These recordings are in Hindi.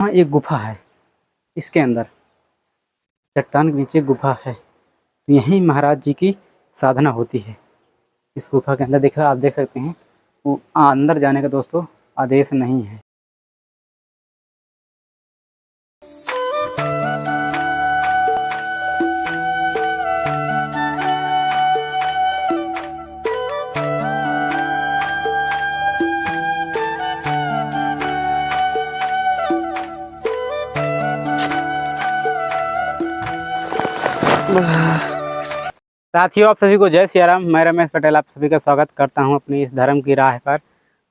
यहाँ एक गुफा है, इसके अंदर चट्टान के नीचे गुफा है। तो यहीं महाराज जी की साधना होती है। इस गुफा के अंदर देखा आप देख सकते हैं, वो अंदर जाने का दोस्तों आदेश नहीं है। साथियों, आप सभी को जय सिया राम। मैं रमेश पटेल आप सभी का स्वागत करता हूं अपनी इस धर्म की राह पर।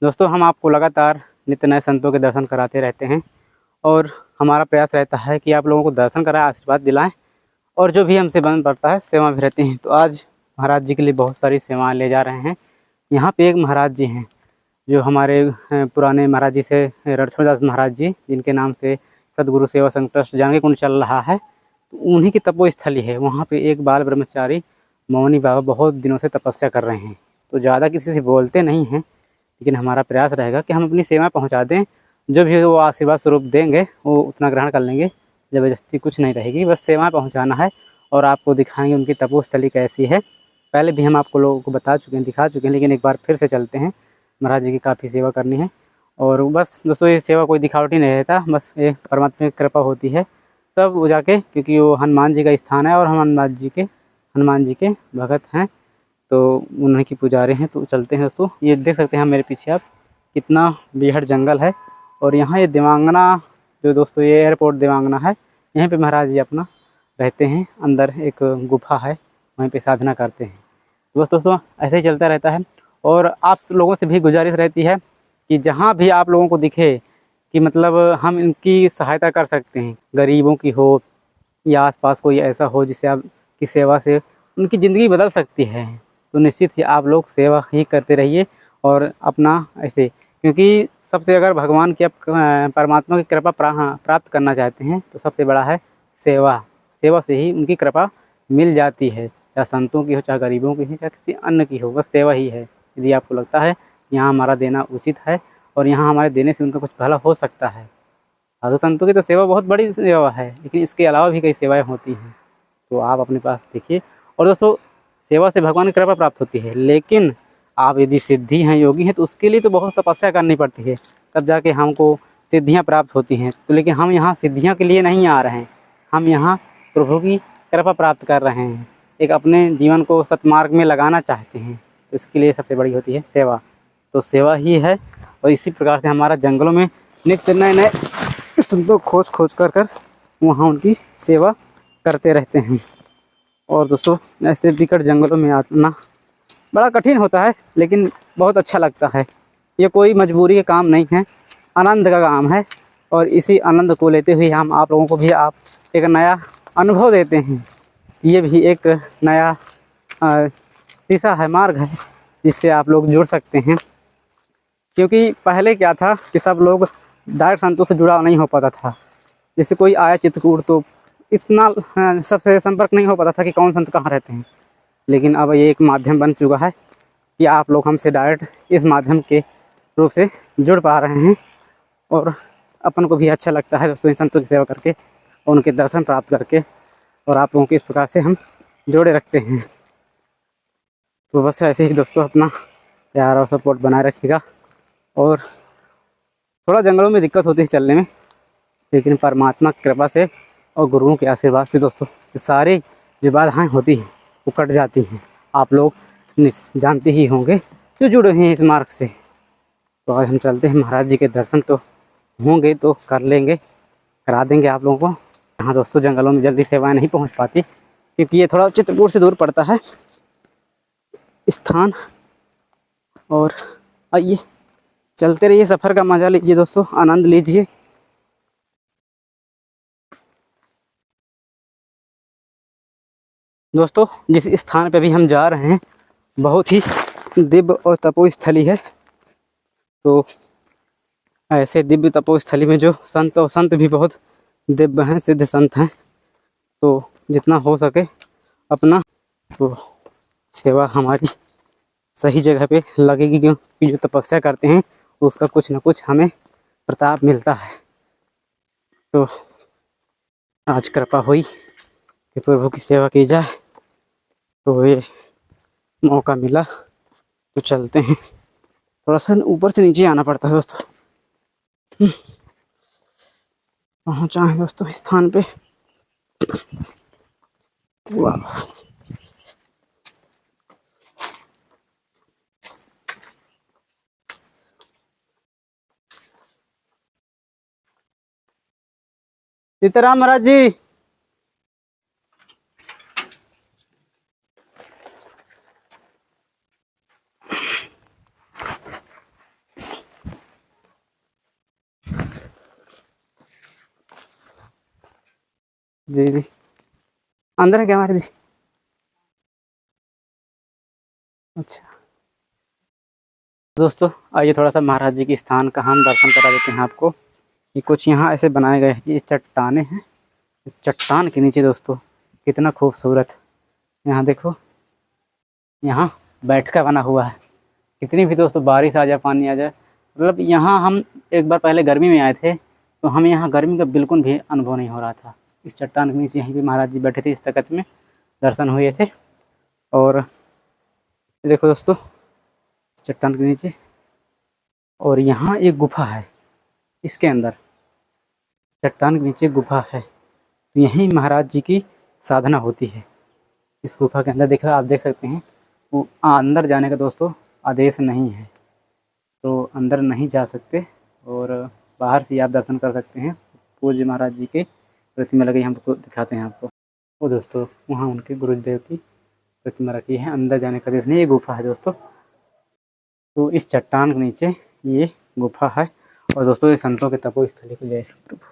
दोस्तों, हम आपको लगातार नित्य नए संतों के दर्शन कराते रहते हैं और हमारा प्रयास रहता है कि आप लोगों को दर्शन कराएं, आशीर्वाद दिलाएं और जो भी हमसे बन पड़ता है सेवा भी रहती हैं। तो आज महाराज जी के लिए बहुत सारी सेवाएँ ले जा रहे हैं। यहाँ पर एक महाराज जी हैं जो हमारे पुराने महाराज जी से रणछोड़दास महाराज जी, जिनके नाम से सदगुरु सेवा संघ ट्रस्ट जानकी कुंड चल रहा है। तो उन्हीं की तपोस्थली है। वहाँ पे एक बाल ब्रह्मचारी मौनी बाबा बहुत दिनों से तपस्या कर रहे हैं। तो ज़्यादा किसी से बोलते नहीं हैं, लेकिन हमारा प्रयास रहेगा कि हम अपनी सेवा पहुँचा दें। जो भी वो आशीर्वाद स्वरूप देंगे वो उतना ग्रहण कर लेंगे। ज़बरदस्ती कुछ नहीं रहेगी, बस सेवा पहुँचाना है और आपको दिखाएंगे उनकी तपोस्थली कैसी है। पहले भी हम आपको लोगों को बता चुके हैं, दिखा चुके हैं, लेकिन एक बार फिर से चलते हैं। महाराज जी की काफ़ी सेवा करनी है और बस दोस्तों ये सेवा कोई दिखावटी नहीं रहता, बस ये परमात्मा की कृपा होती है तब वो जाके, क्योंकि वो हनुमान जी का स्थान है और हनुमान जी के भगत हैं, तो उन्हीं की पुजारी हैं। तो चलते हैं दोस्तों। ये देख सकते हैं मेरे पीछे आप, कितना बेहद जंगल है और यहाँ ये देवांगना जो दोस्तों ये एयरपोर्ट देवांगना है, यहीं पे महाराज जी अपना रहते हैं। अंदर एक गुफा है, वहीं पे साधना करते हैं। बस दोस्तों ऐसे ही चलता रहता है और आप लोगों से भी गुजारिश रहती है कि जहाँ भी आप लोगों को दिखे कि मतलब हम इनकी सहायता कर सकते हैं, गरीबों की हो या आसपास कोई ऐसा हो जिससे आप की सेवा से उनकी ज़िंदगी बदल सकती है, तो निश्चित ही आप लोग सेवा ही करते रहिए और अपना ऐसे, क्योंकि सबसे अगर भगवान की आप परमात्मा की कृपा प्राप्त करना चाहते हैं तो सबसे बड़ा है सेवा। सेवा से ही उनकी कृपा मिल जाती है, चाहे संतों की हो, चाहे गरीबों की हो, चाहे किसी अन्य की हो, बस सेवा ही है। यदि आपको लगता है यहाँ हमारा देना उचित है और यहाँ हमारे देने से उनका कुछ भला हो सकता है। साधु संतों की तो सेवा बहुत बड़ी सेवा है, लेकिन इसके अलावा भी कई सेवाएं होती हैं, तो आप अपने पास देखिए। और दोस्तों, सेवा से भगवान की कृपा प्राप्त होती है, लेकिन आप यदि सिद्धि हैं, योगी हैं, तो उसके लिए तो बहुत तपस्या करनी पड़ती है, तब जाके हमको सिद्धियां प्राप्त होती हैं। तो लेकिन हम यहाँ सिद्धियों के लिए नहीं आ रहे हैं, हम यहाँ प्रभु की कृपा प्राप्त कर रहे हैं, एक अपने जीवन को सतमार्ग में लगाना चाहते हैं। तो इसके लिए सबसे बड़ी होती है सेवा। तो सेवा ही है और इसी प्रकार से हमारा जंगलों में नित्य नए नए संतों खोज कर वहाँ उनकी सेवा करते रहते हैं। और दोस्तों, ऐसे विकट जंगलों में आना बड़ा कठिन होता है, लेकिन बहुत अच्छा लगता है। ये कोई मजबूरी का काम नहीं है, आनंद का काम है और इसी आनंद को लेते हुए हम आप लोगों को भी आप एक नया अनुभव देते हैं। ये भी एक नया दिशा है, मार्ग है, जिससे आप लोग जुड़ सकते हैं। क्योंकि पहले क्या था कि सब लोग डायरेक्ट संतों से जुड़ाव नहीं हो पाता था। जैसे कोई आया चित्रकूट तो इतना सबसे संपर्क नहीं हो पाता था कि कौन संत कहाँ रहते हैं। लेकिन अब ये एक माध्यम बन चुका है कि आप लोग हमसे डायरेक्ट इस माध्यम के रूप से जुड़ पा रहे हैं और अपन को भी अच्छा लगता है दोस्तों इन संतों की सेवा करके और उनके दर्शन प्राप्त करके, और आप लोगों को इस प्रकार से हम जोड़े रखते हैं। तो बस ऐसे ही दोस्तों अपना प्यार और सपोर्ट बनाए रखिएगा। और थोड़ा जंगलों में दिक्कत होती है चलने में, लेकिन परमात्मा की कृपा से और गुरुओं के आशीर्वाद से दोस्तों सारी जो बाधाएँ होती हैं वो कट जाती हैं। आप लोग जानते ही होंगे जो जुड़े हैं इस मार्ग से। तो आज हम चलते हैं, महाराज जी के दर्शन तो होंगे तो कर लेंगे, करा देंगे आप लोगों को। हाँ दोस्तों, जंगलों में जल्दी सेवाएं नहीं पहुंच पाती क्योंकि ये थोड़ा चित्रकूट से दूर पड़ता है स्थान। और आइए चलते रहिए, सफ़र का मज़ा लीजिए दोस्तों, आनंद लीजिए। दोस्तों, जिस स्थान पे भी हम जा रहे हैं बहुत ही दिव्य और तपोस्थली है। तो ऐसे दिव्य तपोस्थली में जो संत और संत भी बहुत दिव्य हैं, सिद्ध संत हैं। तो जितना हो सके अपना तो सेवा हमारी सही जगह पे लगेगी, क्योंकि जो तपस्या करते हैं उसका कुछ न कुछ हमें प्रताप मिलता है। तो आज कृपा हुई कि प्रभु की सेवा की जाए, तो ये मौका मिला तो चलते हैं। थोड़ा सा ऊपर से नीचे आना पड़ता है दोस्तों। पहुँचा है दोस्तों इस स्थान पे। वाह, सीताराम महाराज जी। जी जी, अंदर है क्या महाराज जी? अच्छा दोस्तों, आइए थोड़ा सा महाराज जी के स्थान का हम दर्शन करा देते हैं आपको। ये कुछ यहाँ ऐसे बनाए गए हैं, ये चट्टाने हैं। चट्टान के नीचे दोस्तों कितना खूबसूरत, यहाँ देखो, यहाँ बैठका बना हुआ है। कितनी भी दोस्तों बारिश आ जाए, पानी आ जाए, मतलब यहाँ हम एक बार पहले गर्मी में आए थे तो हमें यहाँ गर्मी का बिल्कुल भी अनुभव नहीं हो रहा था। इस चट्टान के नीचे यहीं पे महाराज जी बैठे थे, इस तख़्त में दर्शन हुए थे। और देखो दोस्तों, इस चट्टान के नीचे, और यहाँ एक गुफा है, इसके अंदर चट्टान के नीचे गुफा है, यहीं महाराज जी की साधना होती है। इस गुफा के अंदर देखो, आप देख सकते हैं, वो अंदर जाने का दोस्तों आदेश नहीं है, तो अंदर नहीं जा सकते, और बाहर से आप दर्शन कर सकते हैं। पूज्य महाराज जी की प्रतिमा लगी, हमको दिखाते हैं आपको। वो दोस्तों वहाँ उनके गुरुदेव की प्रतिमा रखी है, अंदर जाने का आदेश नहीं। ये गुफा है दोस्तों, तो इस चट्टान के नीचे ये गुफा है। और दोस्तों ये संतों के तपोस्थली को जय प्रभु,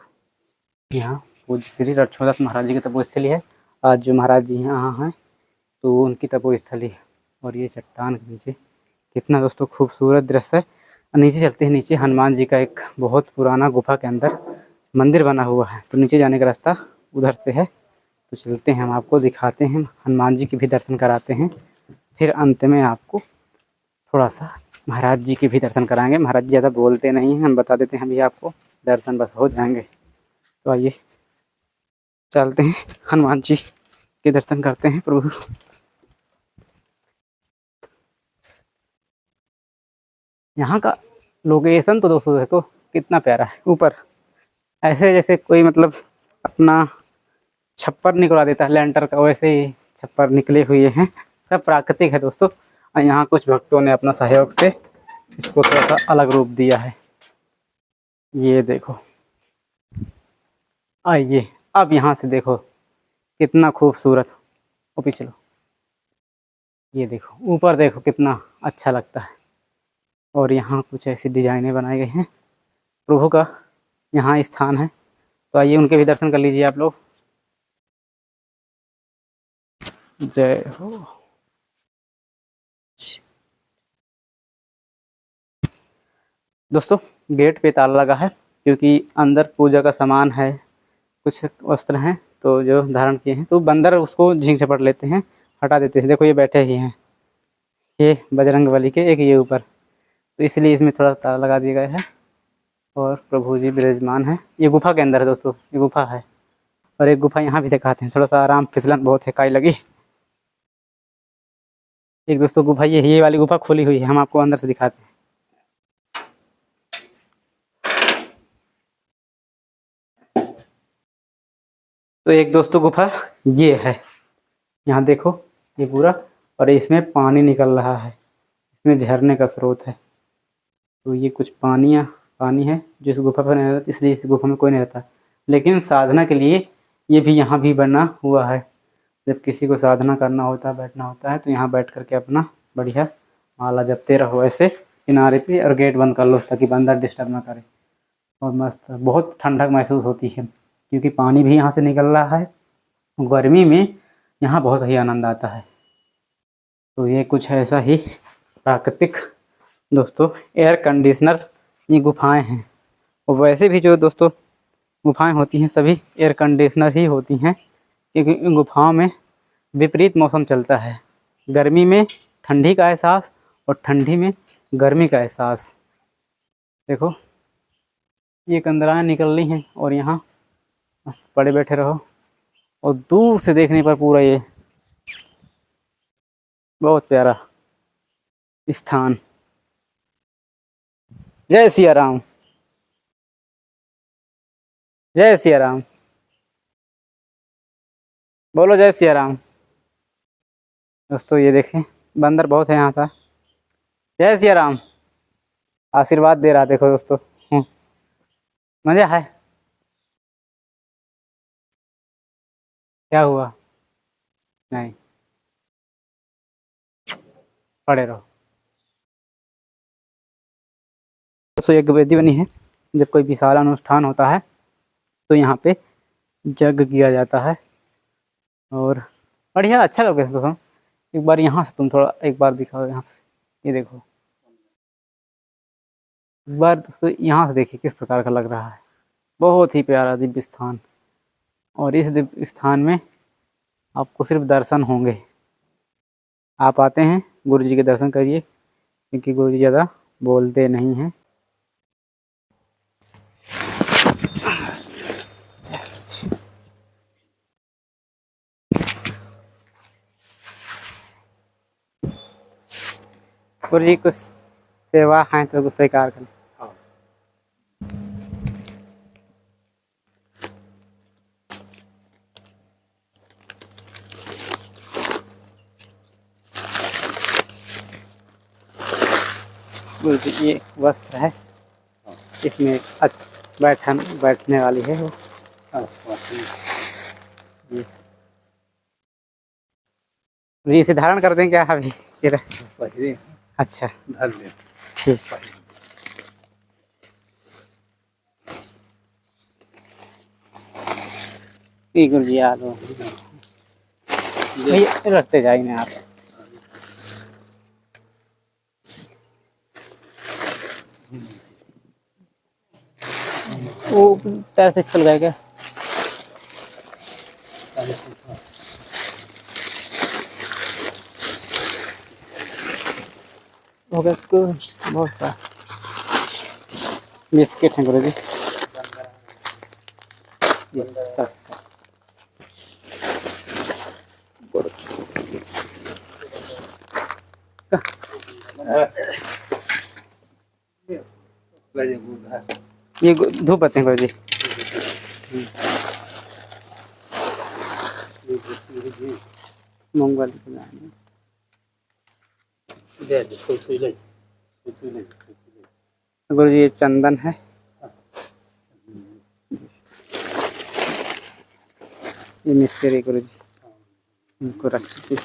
यहाँ पूज्य श्री लक्ष्मणदास महाराज जी की तपोस्थली है। आज जो महाराज जी यहाँ हैं तो उनकी तपोस्थली है। और ये चट्टान के नीचे कितना दोस्तों खूबसूरत दृश्य है। नीचे चलते हैं, नीचे हनुमान जी का एक बहुत पुराना गुफा के अंदर मंदिर बना हुआ है, तो नीचे जाने का रास्ता उधर से है। तो चलते हैं, हम आपको दिखाते हैं, हनुमान जी के भी दर्शन कराते हैं, फिर अंत में आपको थोड़ा सा महाराज जी के भी दर्शन कराएंगे। महाराज जी ज़्यादा बोलते नहीं हैं, हम बता देते हैं, अभी आपको दर्शन बस हो जाएंगे। तो आइए चलते हैं, हनुमान जी के दर्शन करते हैं प्रभु। यहाँ का लोकेशन तो दोस्तों देखो कितना प्यारा है, ऊपर ऐसे जैसे कोई मतलब अपना छप्पर निकलवा देता है लेंटर का, वैसे ही छप्पर निकले हुए हैं, सब प्राकृतिक है दोस्तों। और यहाँ कुछ भक्तों ने अपना सहयोग से इसको थोड़ा सा अलग रूप दिया है। ये देखो, आइए अब यहाँ से देखो कितना खूबसूरत, ओ पिछलो, ये देखो ऊपर देखो कितना अच्छा लगता है। और यहाँ कुछ ऐसी डिजाइनें बनाई गई हैं, प्रभु का यहाँ स्थान है, तो आइए उनके भी दर्शन कर लीजिए आप लोग। जय हो। दोस्तों गेट पे ताला लगा है, क्योंकि अंदर पूजा का सामान है, कुछ वस्त्र हैं तो जो धारण किए हैं, तो बंदर उसको झींक झपट लेते हैं, हटा देते हैं। देखो ये बैठे ही हैं, ये बजरंगबली के, एक ये ऊपर, तो इसलिए इसमें थोड़ा ताला लगा दिया गया है। और प्रभु जी विराजमान है, ये गुफा के अंदर है दोस्तों, ये गुफा है। और एक गुफा यहाँ भी दिखाते हैं, थोड़ा सा आराम, फिसलन बहुत है, काई लगी। एक दोस्तों गुफा ये वाली गुफा खोली हुई है, हम आपको अंदर से दिखाते हैं। तो एक दोस्तों गुफा ये है, यहाँ देखो ये पूरा, और इसमें पानी निकल रहा है, इसमें झरने का स्रोत है। तो ये कुछ पानी है जो इस गुफा पर नहीं रहता, इसलिए इस गुफा में कोई नहीं रहता। लेकिन साधना के लिए ये भी यहाँ भी बना हुआ है, जब किसी को साधना करना होता है, बैठना होता है, तो यहाँ बैठ करके अपना बढ़िया माला जपते रहो ऐसे किनारे पे, और गेट बंद कर लो ताकि बंदर डिस्टर्ब ना करे। और मस्त, बहुत ठंडक महसूस होती है, क्योंकि पानी भी यहाँ से निकल रहा है। गर्मी में यहाँ बहुत ही आनंद आता है। तो ये कुछ ऐसा ही प्राकृतिक दोस्तों एयर कंडीशनर ये गुफाएं हैं। और वैसे भी जो दोस्तों गुफाएं होती हैं सभी एयर कंडीशनर ही होती हैं, क्योंकि इन गुफाओं में विपरीत मौसम चलता है, गर्मी में ठंडी का एहसास और ठंडी में गर्मी का एहसास। देखो ये कंदराएँ निकल रही हैं, और यहाँ मस्त पड़े बैठे रहो और दूर से देखने पर पूरा ये बहुत प्यारा स्थान। जय सिया राम, जय सिया राम, बोलो जय सिया राम। दोस्तों ये देखें बंदर बहुत है यहाँ का। जय सिया राम, आशीर्वाद दे रहा देखो दोस्तों। मजा है। क्या हुआ? नहीं, पड़े रहो। दोस्तों एक वेदी बनी है, जब कोई विशाल अनुष्ठान होता है तो यहाँ पे यज्ञ किया जाता है और बढ़िया अच्छा लगे दोस्तों। एक बार यहाँ से तुम थोड़ा एक बार दिखाओ, यहाँ से ये देखो एक बार दोस्तों, यहाँ से देखिए किस प्रकार का लग रहा है। बहुत ही प्यारा दिव्य स्थान, और इस दिव्य स्थान में आपको सिर्फ दर्शन होंगे। आप आते हैं गुरु जी के दर्शन करिए, क्योंकि गुरु जी ज़्यादा बोलते नहीं हैं। गुरु जी कुछ सेवा है तो कुछ स्वीकार करें। गुरु जी ये वस्त्र है, इसमें बैठने वाली है वो। जी इसे धारण कर दें क्या अभी? अच्छा ठीक। गुरु जी आ लो, रखते जाएंगे आप। वो तरह से चल गए क्या? हो गया तो बहुत सा बिस्किट हैं गुरु जी। ये धूप बत्ती गुरु जी। मंगल गुरु जी ये चंदन है, ये मिस्त्री गुरु जी इनको रख दीजिए।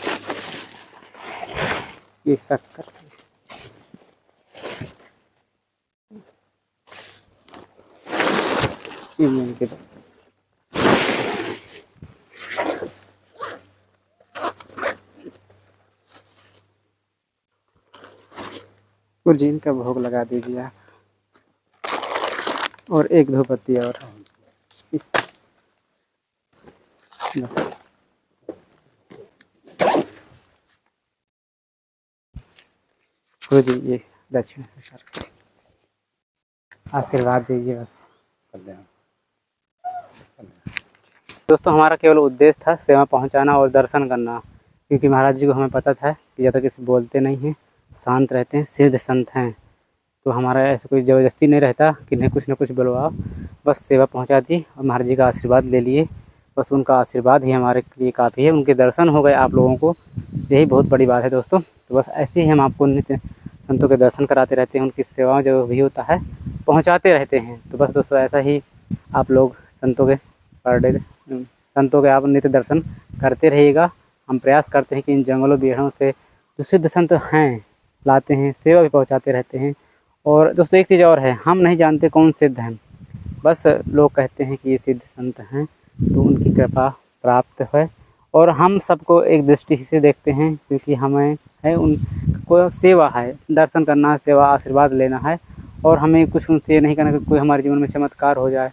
ये शक्कर, ये मिल के गुरु जी इनका भोग लगा दीजिए आप, और एक धूपबत्ती और इस गुरु जी ये दक्षिण आशीर्वाद दीजिए बस। दोस्तों हमारा केवल उद्देश्य था सेवा पहुंचाना और दर्शन करना, क्योंकि महाराज जी को हमें पता था कि ज़्यादा किसी बोलते नहीं हैं, शांत रहते हैं, सिद्ध संत हैं। तो हमारा ऐसा कोई ज़बरदस्ती नहीं रहता कि नहीं कुछ ना कुछ बुलवाओ, बस सेवा पहुंचा दी और महाराज जी का आशीर्वाद ले लिए। बस उनका आशीर्वाद ही हमारे लिए काफ़ी है, उनके दर्शन हो गए आप लोगों को, यही बहुत बड़ी बात है दोस्तों। तो बस ऐसे ही हम आपको नित्य संतों के दर्शन कराते रहते हैं, उनकी सेवा जो भी होता है पहुँचाते रहते हैं। तो बस दोस्तों ऐसा ही आप लोग संतों के आप नित्य दर्शन करते रहिएगा। हम प्रयास करते हैं कि इन जंगलों बेड़ों से जो सिद्ध संत हैं लाते हैं, सेवा भी पहुंचाते रहते हैं। और दोस्तों एक चीज़ और है, हम नहीं जानते कौन सिद्ध हैं, बस लोग कहते हैं कि ये सिद्ध संत हैं, तो उनकी कृपा प्राप्त है। और हम सबको एक दृष्टि से देखते हैं, क्योंकि हमें है उनको सेवा है, दर्शन करना, सेवा आशीर्वाद लेना है, और हमें कुछ उनसे नहीं करना कि कोई हमारे जीवन में चमत्कार हो जाए।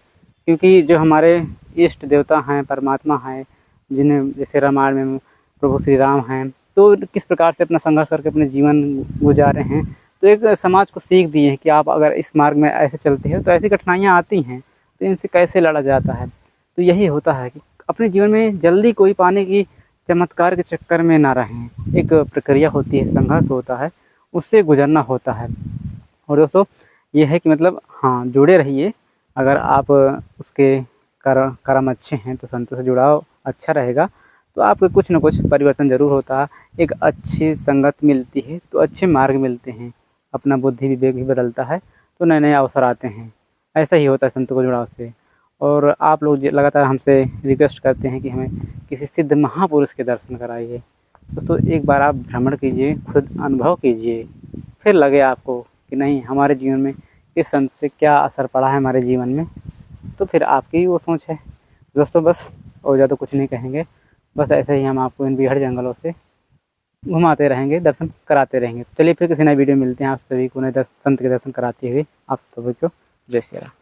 क्योंकि जो हमारे इष्ट देवता हैं, परमात्मा हैं, जिन्हें जैसे रामायण में प्रभु श्री राम हैं, तो किस प्रकार से अपना संघर्ष करके अपने जीवन गुजारे हैं, तो एक समाज को सीख दी है कि आप अगर इस मार्ग में ऐसे चलते हैं तो ऐसी कठिनाइयाँ आती हैं, तो इनसे कैसे लड़ा जाता है। तो तो यही होता है कि अपने जीवन में जल्दी कोई पाने की चमत्कार के चक्कर में ना रहें। एक प्रक्रिया होती है, संघर्ष होता है, उससे गुजरना होता है। और दोस्तों ये है कि मतलब हाँ, जुड़े रहिए। अगर आप उसके कर्म अच्छे हैं तो संतों से जुड़ाव अच्छा रहेगा, तो आपको कुछ ना कुछ परिवर्तन ज़रूर होता है। एक अच्छी संगत मिलती है तो अच्छे मार्ग मिलते हैं, अपना बुद्धि विवेक भी बदलता है, तो नए नए अवसर आते हैं। ऐसा ही होता है संतों को जुड़ाव से। और आप लोग लगातार हमसे रिक्वेस्ट करते हैं कि हमें किसी सिद्ध महापुरुष के दर्शन कराइए। दोस्तों एक बार आप भ्रमण कीजिए, खुद अनुभव कीजिए, फिर लगे आपको कि नहीं हमारे जीवन में इस संत से क्या असर पड़ा है हमारे जीवन में, तो फिर आपकी वो सोच है। दोस्तों बस और ज़्यादा कुछ नहीं कहेंगे, बस ऐसे ही हम आपको इन बीहड़ जंगलों से घुमाते रहेंगे, दर्शन कराते रहेंगे। चलिए फिर किसी नए वीडियो में मिलते हैं आप सभी को नए संत के दर्शन कराते हुए। आप सभी को जय श्री राम।